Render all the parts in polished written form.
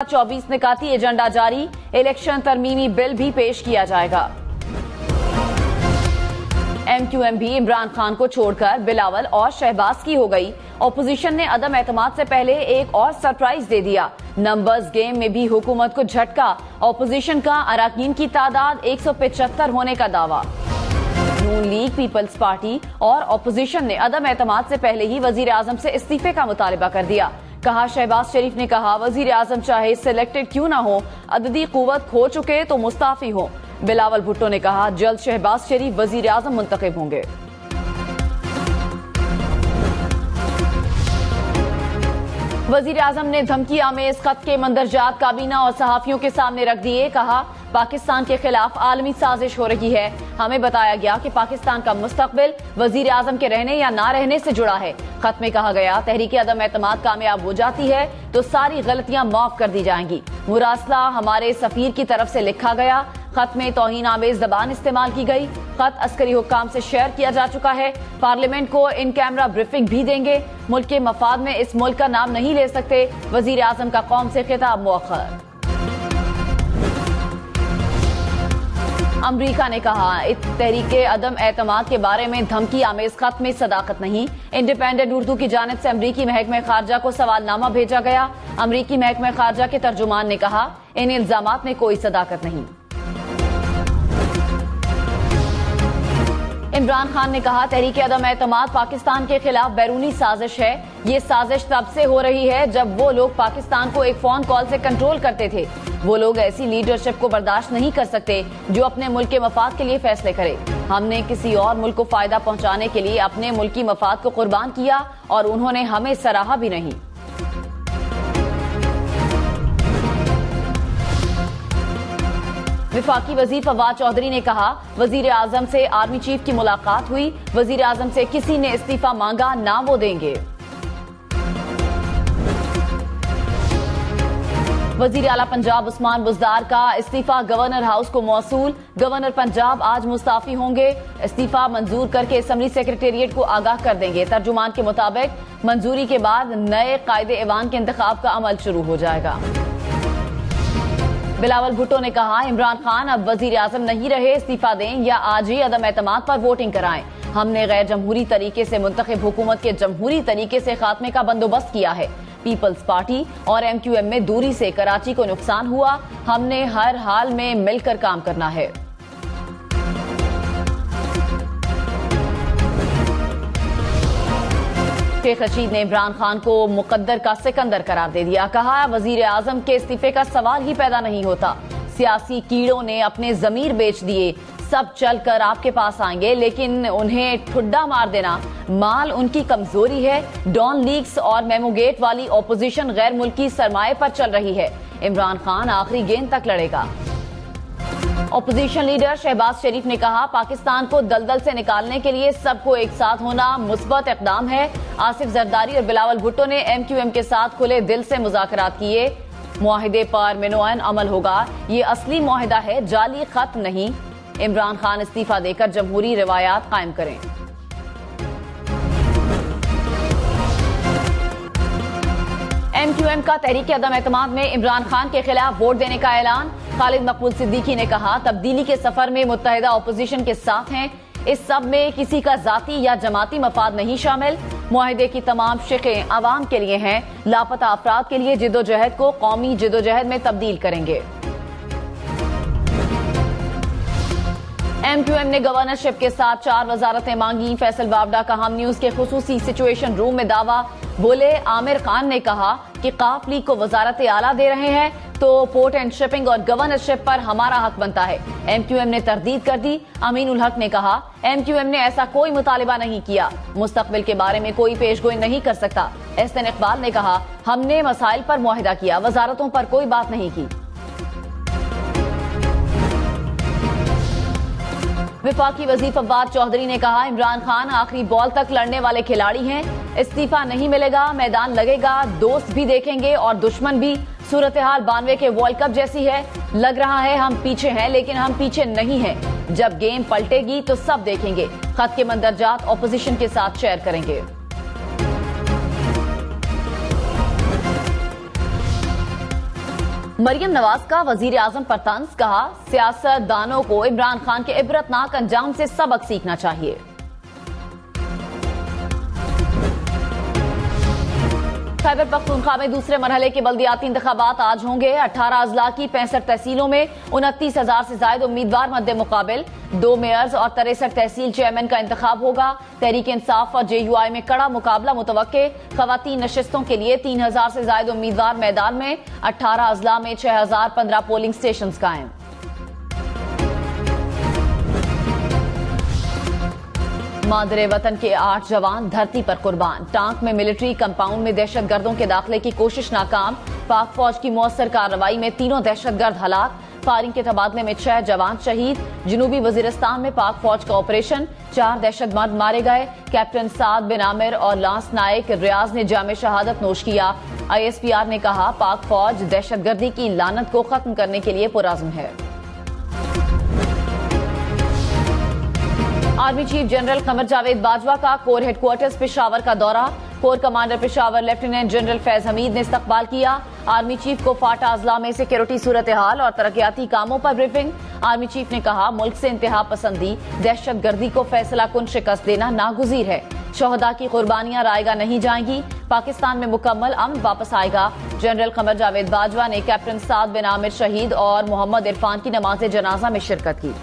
24 निकाती agenda जारी, election तरमीमी bill भी पेश किया जाएगा। एमक्यूएम भी इमरान खान को छोड़कर बिलावल और शहबाज की हो गई। ऑपोजिशन ने अदम एतमाद से पहले एक और सरप्राइज दे दिया। नंबर्स गेम में भी हुकूमत को झटका। ऑपोजिशन का अरकान की तादाद 175 होने का दावा। नून लीग, पीपल्स पार्टी और ऑपोजिशन ने अदम एतमाद से पहले ही वजीर आजम से इस्तीफे का मुतालबा कर दिया। कहा, शहबाज शरीफ ने कहा, वजीर आजम चाहे सिलेक्टेड क्यों ना हो, अददी कुव्वत खो चुके तो मुस्ताफी हो। बिलावल भुट्टो ने कहा, जल्द शहबाज शरीफ वजीर आजम मुंतखब होंगे। वजीर आजम ने धमकी आमेज खत के मंदरजात काबीना और सहाफियों के सामने रख दिए। कहा, पाकिस्तान के खिलाफ आलमी साजिश हो रही है। हमें बताया गया कि पाकिस्तान का मुस्तकबिल वजीर आजम के रहने या ना रहने से जुड़ा है। खत में कहा गया, तहरीक अदम एतमाद कामयाब हो जाती है तो सारी गलतियां माफ कर दी जाएंगी। मुरासला हमारे सफीर की तरफ से लिखा गया। खत में तौहीन आमेज जबान इस्तेमाल की गई। खत अस्करी हुक्काम से शेयर किया जा चुका है। पार्लियामेंट को इन कैमरा ब्रीफिंग भी देंगे। मुल्क के मफाद में इस मुल्क का नाम नहीं ले सकते। वजीर आजम का कौम से खिताब मुअख्खर। अमरीका ने कहा, तहरीके अदम एतमाद के बारे में धमकी आमेज खत में सदाकत नहीं। इंडिपेंडेंट उर्दू की जानिब से अमरीकी महकमे खारजा को सवालनामा भेजा गया। अमरीकी महकमे खारजा के तर्जुमान ने कहा, इन इल्जामात में कोई सदाकत नहीं। इमरान खान ने कहा, तहरीके अदम एतमाद पाकिस्तान के खिलाफ बैरूनी साजिश है। ये साजिश तब से हो रही है जब वो लोग पाकिस्तान को एक फोन कॉल से कंट्रोल करते थे। वो लोग ऐसी लीडरशिप को बर्दाश्त नहीं कर सकते जो अपने मुल्क के मफाद के लिए फैसले करे। हमने किसी और मुल्क को फायदा पहुंचाने के लिए अपने मुल्क की मफाद को कुर्बान किया और उन्होंने हमें सराहा भी नहीं। विफाकी वजीर फवाद चौधरी ने कहा, वजीर आजम से आर्मी चीफ की मुलाकात हुई। वजीर आजम से किसी ने इस्तीफा मांगा ना वो देंगे। वजीर आला पंजाब उस्मान बुज़दार का इस्तीफा गवर्नर हाउस को मौसूल। गवर्नर पंजाब आज मुस्ताफी होंगे। इस्तीफा मंजूर करके असम्बली सेक्रेटेरिएट को आगाह कर देंगे। तर्जुमान के मुताबिक मंजूरी के बाद नए कायदे ऐवान के इंतखाब का अमल शुरू हो जाएगा। बिलावल भुट्टो ने कहा, इमरान खान अब वजीर आजम नहीं रहे, इस्तीफा दें या आज ही अदम एतमाद पर वोटिंग कराएं। हमने गैर जमहूरी तरीके से मुंतखब हुकूमत के जमहूरी तरीके से खात्मे का बंदोबस्त किया है। पीपल्स पार्टी और एमक्यूएम में दूरी से कराची को नुकसान हुआ। हमने हर हाल में मिलकर काम करना है। शेख रशीद ने इमरान खान को मुकद्दर का सिकंदर करार दे दिया। कहा, वजीर आजम के इस्तीफे का सवाल ही पैदा नहीं होता। सियासी कीड़ों ने अपने जमीर बेच दिए। सब चलकर आपके पास आएंगे, लेकिन उन्हें ठुड्डा मार देना माल उनकी कमजोरी है। डॉन लीग्स और मेमोगेट वाली ऑपोजिशन गैर मुल्की सरमाए पर चल रही है। इमरान खान आखिरी गेंद तक लड़ेगा। ऑपोजिशन लीडर शहबाज शरीफ ने कहा, पाकिस्तान को दलदल से निकालने के लिए सबको एक साथ होना मुस्बत इक़दाम है। आसिफ जरदारी और बिलावल भुट्टो ने एमक्यूएम के साथ खुले दिल से मुज़ाकरात किए। मुआहिदे पर मिनोअन अमल होगा। ये असली मुआहिदा है, जाली खत नहीं। इमरान खान इस्तीफा देकर जमहूरी रिवायात कायम करें। एमक्यूएम का तहरीक अदम एतमाद में इमरान खान के खिलाफ वोट देने का ऐलान। खालिद मकबूल सिद्दीकी ने कहा, तब्दीली के सफर में मुत्तहिदा ऑपोजिशन के साथ हैं। इस सब में किसी का जाती या जमाती मफाद नहीं शामिल। मुआहिदे की तमाम शिकें अवाम के लिए हैं। लापता अफराद के लिए जिदोजहद को कौमी जिदोजहद में तब्दील करेंगे। एमक्यूएम ने गवर्नरशिप के साथ 4 वजारतें मांगी। फैसल बावडा का हम न्यूज के खुसूसी सिचुएशन रूम में दावा। बोले, आमिर खान ने कहा कि काफ लीग को वजारत आला दे रहे हैं तो पोर्ट एंड शिपिंग और गवर्नरशिप पर हमारा हक बनता है। एमक्यूएम ने तरदीद कर दी। अमीन उल हक ने कहा, एमक्यूएम ने ऐसा कोई मुतालिबा नहीं किया। मुस्तकबिल के बारे में कोई पेशगोई नहीं कर सकता। एहसन इकबाल ने कहा, हमने मसाइल पर मुआहिदा किया, वजारतों पर कोई बात नहीं की। विफाकी वजीर फवाद चौधरी ने कहा, इमरान खान आखिरी बॉल तक लड़ने वाले खिलाड़ी हैं। इस्तीफा नहीं मिलेगा, मैदान लगेगा, दोस्त भी देखेंगे और दुश्मन भी। सूरत हाल 92 के वर्ल्ड कप जैसी है। लग रहा है हम पीछे हैं, लेकिन हम पीछे नहीं हैं। जब गेम पलटेगी तो सब देखेंगे। खत के मंदरजात ऑपोजिशन के साथ शेयर करेंगे। मरियम नवाज का वजीर आजम पर तंज, कहा सियासतदानों को इमरान खान के इबरतनाक अंजाम से सबक सीखना चाहिए। खैबर पख्तूनख्वा में दूसरे मरहले के बल्दियाती इंतखाबात आज होंगे। 18 अजला की 65 तहसीलों में 29,000 से ज्यादा उम्मीदवार मद्दे मुकाबिल। 2 मेयर्स और 63 तहसील चेयरमैन का इंतखाब होगा। तहरीक इंसाफ और JUI में कड़ा मुकाबला मुतवक्के। खवातीन नशिस्तों के लिए 3,000 से ज्यादा उम्मीदवार मैदान में। 18 अजला में 6,015 पोलिंग स्टेशन कायम। मादरे वतन के 8 जवान धरती पर कुर्बान। टांक में मिलिट्री कंपाउंड में दहशतगर्दों के दाखिले की कोशिश नाकाम। पाक फौज की मौसर कार्रवाई में 3 दहशतगर्द हलाक। फायरिंग के तबादले में 6 जवान शहीद। जनूबी वजीरिस्तान में पाक फौज का ऑपरेशन, 4 दहशतमर्द मारे गए। कैप्टन साद बिन आमिर और लांस नायक रियाज ने जामे शहादत नोश किया। ISPR ने कहा पाक फौज दहशतगर्दी की लानत को खत्म करने के लिए पुरअज़्म है। Army chief general Qamar Javed Bajwa का कोर हेडक्वार्टर्स पेशावर का दौरा। Core commander Peshawar lieutenant general Faiz Hamid ने इस्तकबाल किया। आर्मी चीफ को फाटा अजला में सिक्योरिटी सूरत हाल और तरक्याती कामों पर ब्रीफिंग। आर्मी चीफ ने कहा मुल्क से इंतहा पसंदी, दहशतगर्दी को फैसला कुन शिकस्त देना नागुजीर है। शोहदा की कुर्बानियां रायगा नहीं जाएंगी। पाकिस्तान में मुकम्मल अमन वापस आएगा। जनरल कमर जावेद बाजवा ने कैप्टन साद बिन आमिर शहीद और मोहम्मद इरफान की नमाज जनाजा में शिरकत की।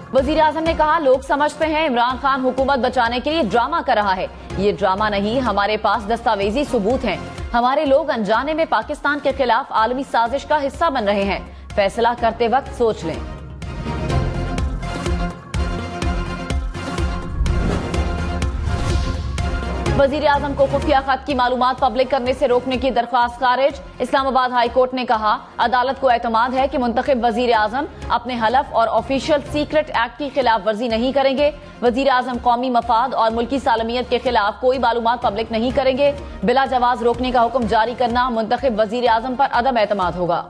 वजीर आजम ने कहा लोग समझते हैं इमरान खान हुकूमत बचाने के लिए ड्रामा कर रहा है। ये ड्रामा नहीं, हमारे पास दस्तावेजी सबूत हैं। हमारे लोग अनजाने में पाकिस्तान के खिलाफ आलमी साजिश का हिस्सा बन रहे हैं। फैसला करते वक्त सोच लें। वजीर आजम को खुफिया खत की मालूमात पब्लिक करने से रोकने की दरख्वास्त खारिज। इस्लामाबाद हाई कोर्ट ने कहा अदालत को एतमाद है कि मुंतखब वजीर आजम अपने हलफ और ऑफिशियल सीक्रेट एक्ट की खिलाफ वर्जी नहीं करेंगे। वजीर आजम कौमी मफाद और मुल्की सालमियत के खिलाफ कोई मालूमात पब्लिक नहीं करेंगे। बिला जवाज रोकने का हुक्म जारी करना मुंतखब वजीर आजम पर अदम एतमाद होगा।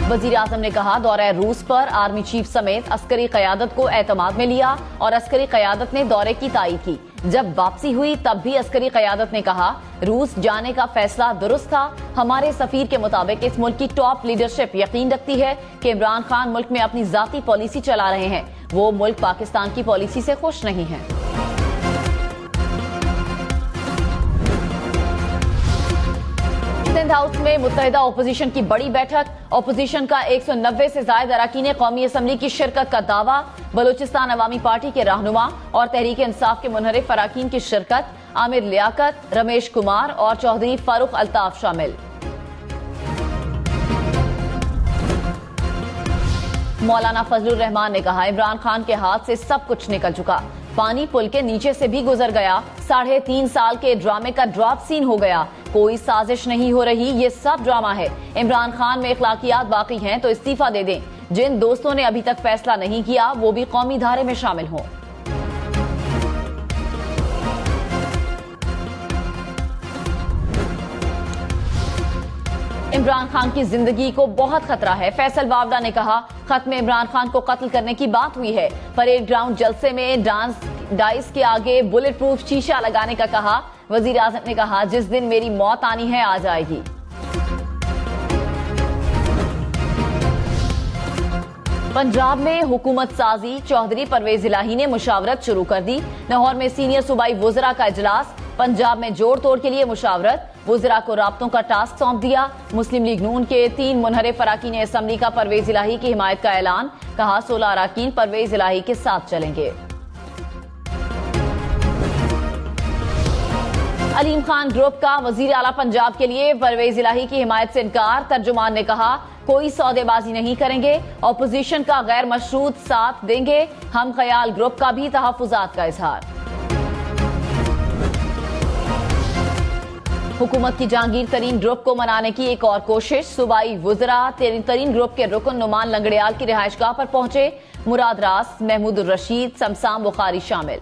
वजीर आजम ने कहा दौरा रूस पर आर्मी चीफ समेत अस्करी क़यादत को एतमाद में लिया और अस्करी क़यादत ने दौरे की तायीद की। जब वापसी हुई तब भी अस्करी क़यादत ने कहा रूस जाने का फैसला दुरुस्त था। हमारे सफीर के मुताबिक इस मुल्क की टॉप लीडरशिप यकीन रखती है कि इमरान खान मुल्क में अपनी जाती पॉलिसी चला रहे हैं। वो मुल्क पाकिस्तान की पॉलिसी से खुश नहीं है। सिंध हाउस में मुत्तहिदा ओपोजिशन की बड़ी बैठक। ओपोजिशन का 190 से ज्यादा अरकान कौमी असम्बली की शिरकत का दावा। बलूचिस्तान अवामी पार्टी के रहनुमा और तहरीक इंसाफ के मुनहरिफ अरकान की शिरकत। आमिर लियाकत, रमेश कुमार और चौधरी फारूक अल्ताफ शामिल। मौलाना फजलुर रहमान ने कहा इमरान खान के हाथ से सब कुछ निकल चुका। पानी पुल के नीचे से भी गुजर गया। 3.5 साल के ड्रामे का ड्रॉप सीन हो गया। कोई साजिश नहीं हो रही, ये सब ड्रामा है। इमरान खान में इखलाकियात बाकी हैं तो इस्तीफा दे दें। जिन दोस्तों ने अभी तक फैसला नहीं किया वो भी कौमी धारे में शामिल हों। इमरान खान की जिंदगी को बहुत खतरा है। फैसल वावड़ा ने कहा खत में इमरान खान को कत्ल करने की बात हुई है। परेड ग्राउंड जलसे में डाइस के आगे बुलेट प्रूफ शीशा लगाने का कहा। वजीर आजम ने कहा जिस दिन मेरी मौत आनी है आ जाएगी। पंजाब में हुकूमत साजी। चौधरी परवेज इलाही ने मुशावरत शुरू कर दी। लाहौर में सीनियर सूबाई वुज़रा का इजलास। पंजाब में जोड़ तोड़ के लिए मुशावरत। वुज़रा को राब्तों का टास्क सौंप दिया। मुस्लिम लीग नून के 3 मुनहरिफ अरकान असम्बली का परवेज इलाही की हिमायत का ऐलान। कहा 16 अरकान परवेज इलाही के साथ चलेंगे। अलीम खान ग्रुप का वजीर आला पंजाब के लिए परवेज इलाही की हिमायत से इनकार। तर्जुमान ने कहा कोई सौदेबाजी नहीं करेंगे, ऑपोजिशन का गैर मशरूत साथ देंगे। हम ख्याल ग्रुप का भी तहफ्फुजात का इजहार। हुकूमत की जहांगीर तरीन ग्रुप को मनाने की एक और कोशिश। सूबाई वुज़रा तरीन ग्रुप के रुकन नुमान लंगड़ियाल की रिहाइशगाह पर पहुंचे। मुराद रास, महमूद रशीद, समसाम बुखारी शामिल।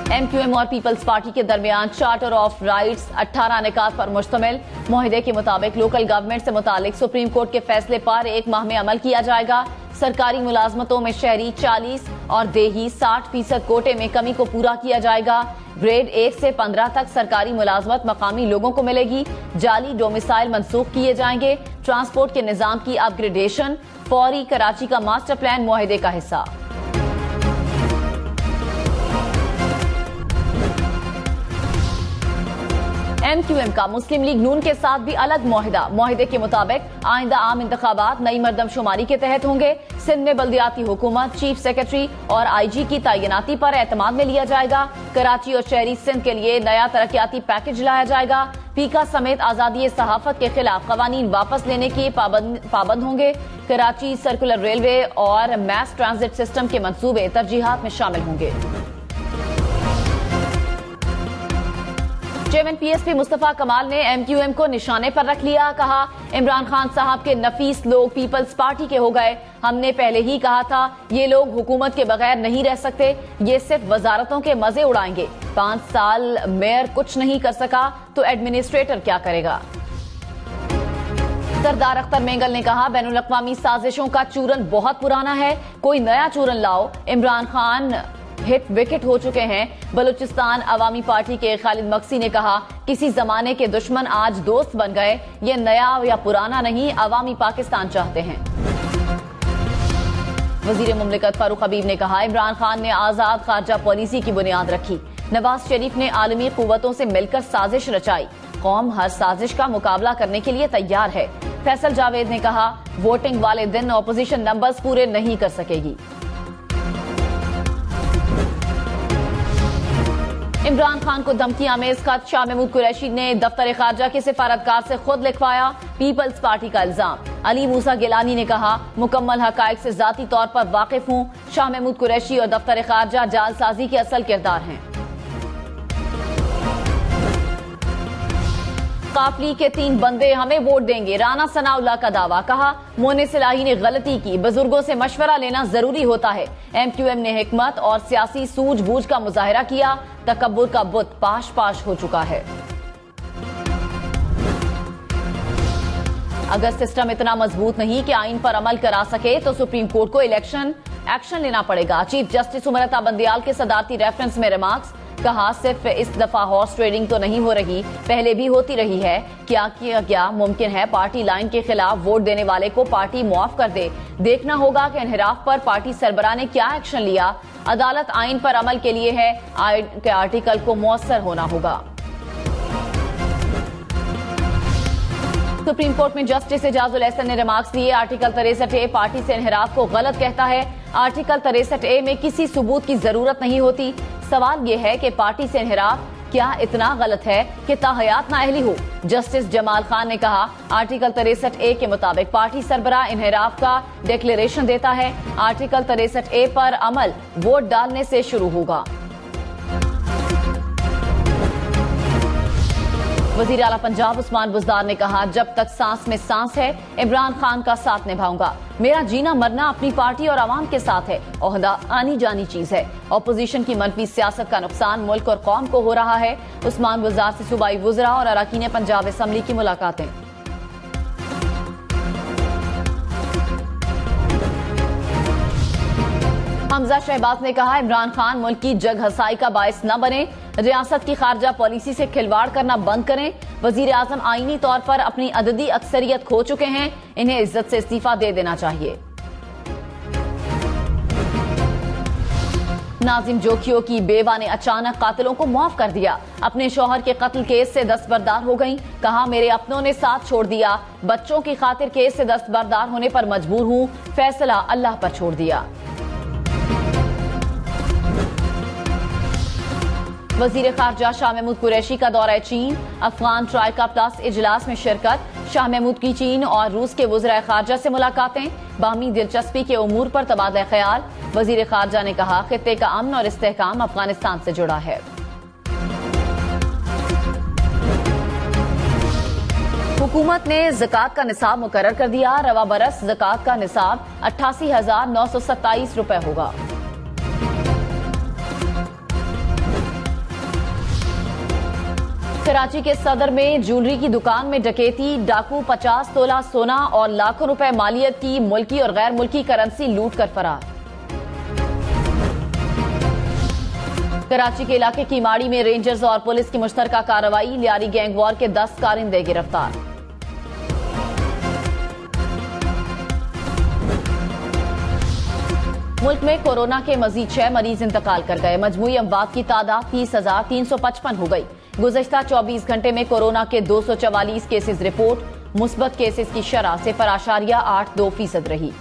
MQM और पीपल्स पार्टी के दरमियान चार्टर ऑफ राइट्स 18 निकात पर मुश्तमिल। मुआहदे के मुताबिक लोकल गवर्नमेंट से मुतालिक सुप्रीम कोर्ट के फैसले पर 1 माह में अमल किया जाएगा। सरकारी मुलाजमतों में शहरी 40 और देही 60% कोटे में कमी को पूरा किया जाएगा। ग्रेड 1 से 15 तक सरकारी मुलाजमत मकामी लोगों को मिलेगी। जाली डोमिसाइल मंसूख किए जाएंगे। ट्रांसपोर्ट के निजाम की अपग्रेडेशन फौरी। कराची का मास्टर प्लान मुआहदे का हिस्सा। MQM का मुस्लिम लीग नून के साथ भी अलग मुआहिदा। मुआहिदे के मुताबिक आइंदा आम इंतखाबात नई मरदमशुमारी के तहत होंगे। सिंध में बल्दियाती हुकूमत, चीफ सेक्रेटरी और IG की तैनाती पर एतमाद में लिया जाएगा। कराची और शहरी सिंध के लिए नया तरक्याती पैकेज लाया जाएगा। पीका समेत आजादी सहाफत के खिलाफ कवानीन वापस लेने के पाबंद होंगे। कराची सर्कुलर रेलवे और मैस ट्रांजिट सिस्टम के मंसूबे तरजीहात में शामिल होंगे। चेयरमैन PSP मुस्तफा कमाल ने MQM को निशाने पर रख लिया। कहा, इमरान खान साहब के नफीस लोग पीपल्स पार्टी के हो गए। हमने पहले ही कहा था ये लोग हुकूमत के बगैर नहीं रह सकते, ये सिर्फ वजारतों के मजे उड़ाएंगे। 5 साल मेयर कुछ नहीं कर सका तो एडमिनिस्ट्रेटर क्या करेगा। सरदार अख्तर मेंगल ने कहा, बैनुल अक़वामी साजिशों का चूरन बहुत पुराना है, कोई नया चूरन लाओ। इमरान खान हिट विकेट हो चुके हैं। बलूचिस्तान अवामी पार्टी के खालिद मक्सी ने कहा, किसी जमाने के दुश्मन आज दोस्त बन गए। ये नया या पुराना नहीं, अवामी पाकिस्तान चाहते हैं। वजीर मुमलिकत फारूक हबीब ने कहा, इमरान खान ने आजाद खारजा पॉलिसी की बुनियाद रखी। नवाज शरीफ ने आलमी कुव्वतों से मिलकर साजिश रचाई। कौम हर साजिश का मुकाबला करने के लिए तैयार है। फैसल जावेद ने कहा, वोटिंग वाले दिन ऑपोजिशन नंबर्स पूरे नहीं कर सकेगी। इमरान खान को धमकियां में खत शाह महमूद कुरैशी ने दफ्तर खारजा के सिफारतकार से खुद लिखवाया। पीपल्स पार्टी का इल्जाम। अली मूसा गिलानी ने कहा, मुकम्मल हकायक से जाती तौर पर वाकिफ हूं। शाह महमूद कुरैशी और दफ्तर खारजा जालसाजी के असल किरदार हैं। काफली के 3 बंदे हमें वोट देंगे, राना सनाउल्लाह का दावा। कहा, मोनिस इलाही ने गलती की, बुजुर्गों से मशवरा लेना जरूरी होता है। MQM ने हिकमत और सियासी सूझबूझ का मुजाहिरा किया। तकब्बुर का बुत पाश पाश हो चुका है। अगर सिस्टम इतना मजबूत नहीं कि आइन पर अमल करा सके तो सुप्रीम कोर्ट को एक्शन लेना पड़ेगा। चीफ जस्टिस उमरता बंदियाल के सदारती रेफरेंस में रिमार्क्स। कहा, सिर्फ इस दफा हॉर्स ट्रेडिंग तो नहीं हो रही, पहले भी होती रही है। क्या किया गया मुमकिन है पार्टी लाइन के खिलाफ वोट देने वाले को पार्टी मुआफ कर दे। देखना होगा कि इनहिराफ पर पार्टी सरबराह ने क्या एक्शन लिया। अदालत आइन पर अमल के लिए है, आइन के आर्टिकल को मुअस्सर होना होगा। सुप्रीम कोर्ट में जस्टिस एजाजुल एहसन ने रिमार्क्स दिए। आर्टिकल 63A पार्टी से इनहिराफ को गलत कहता है। आर्टिकल 63A में किसी सबूत की जरूरत नहीं होती। सवाल यह है कि पार्टी से इनहिराफ क्या इतना गलत है कि ताहयात नाअहली हो। जस्टिस जमाल खान ने कहा, आर्टिकल 63A के मुताबिक पार्टी सरबराह इनहिराफ का डिक्लेरेशन देता है। आर्टिकल 63A पर अमल वोट डालने से शुरू होगा। वजीर आला पंजाब उस्मान बुज़दार ने कहा, जब तक सांस में सांस है इमरान खान का साथ निभाऊंगा। मेरा जीना मरना अपनी पार्टी और आवाम के साथ है। ओहदा आनी जानी चीज है। ऑपोजिशन की मनफी सियासत का नुकसान मुल्क और कौम को हो रहा है। उस्मान बुज़दार से सूबाई वुज़रा और अरकान पंजाब असम्बली की मुलाकातें। हमजा शहबाज ने कहा, इमरान खान मुल्क की जग हसाई का बायस न बने। रियासत की खारजा पॉलिसी से खिलवाड़ करना बंद करें। वजीर आजम आईनी तौर पर अपनी अददी अक्सरियत खो चुके हैं, इन्हें इज्जत से इस्तीफा दे देना चाहिए। नाजिम जोखियों की बेवा ने अचानक कातिलों को माफ कर दिया। अपने शौहर के कत्ल केस से दस्तबरदार हो गई। कहा, मेरे अपनों ने साथ छोड़ दिया, बच्चों की खातिर केस से दस्तबरदार होने पर मजबूर हूं, फैसला अल्लाह पर छोड़ दिया। वजीर खारजा शाह महमूद कुरैशी का दौरा चीन। अफगान ट्राइका प्लस इजलास में शिरकत। शाह महमूद की चीन और रूस के वज़राए खारजा से मुलाकातें। बाहमी दिलचस्पी के उमूर पर तबादला ख्याल। वजीर खारजा ने कहा, खित्ते का अमन और इस्तेहकाम अफगानिस्तान से जुड़ा है। हुकूमत ने ज़कात का निसाब मुकर्रर कर दिया। रवा बरस ज़कात का निसाब 88,927 रुपए होगा। कराची के सदर में ज्वेलरी की दुकान में डकैती, डाकू 50 तोला सोना और लाखों रुपए मालियत की मुल्की और गैर मुल्की करेंसी लूट कर फरार। कराची के इलाके की माड़ी में रेंजर्स और पुलिस की मुश्तरका कार्रवाई, लियारी गैंग वॉर के 10 कारिंदे गिरफ्तार। मुल्क में कोरोना के मजीद 6 मरीज इंतकाल कर गए। मजमूई अमवात की तादाद 30,355 हो गई। गुज़श्ता 24 घंटे में कोरोना के 244 केसेस रिपोर्ट। मुस्बत केसेस की शरह 0.82% रही।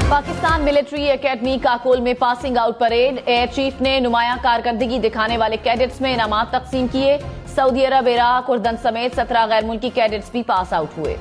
पाकिस्तान मिलिट्री एकेडमी काकोल में passing out parade. Air chief ने नुमायां कारकर्दगी दिखाने वाले कैडेट्स में इनामात तकसीम किए। सऊदी अरब, इराक, उर्दन समेत 17 गैर मुल्की कैडेट्स भी पास आउट हुए।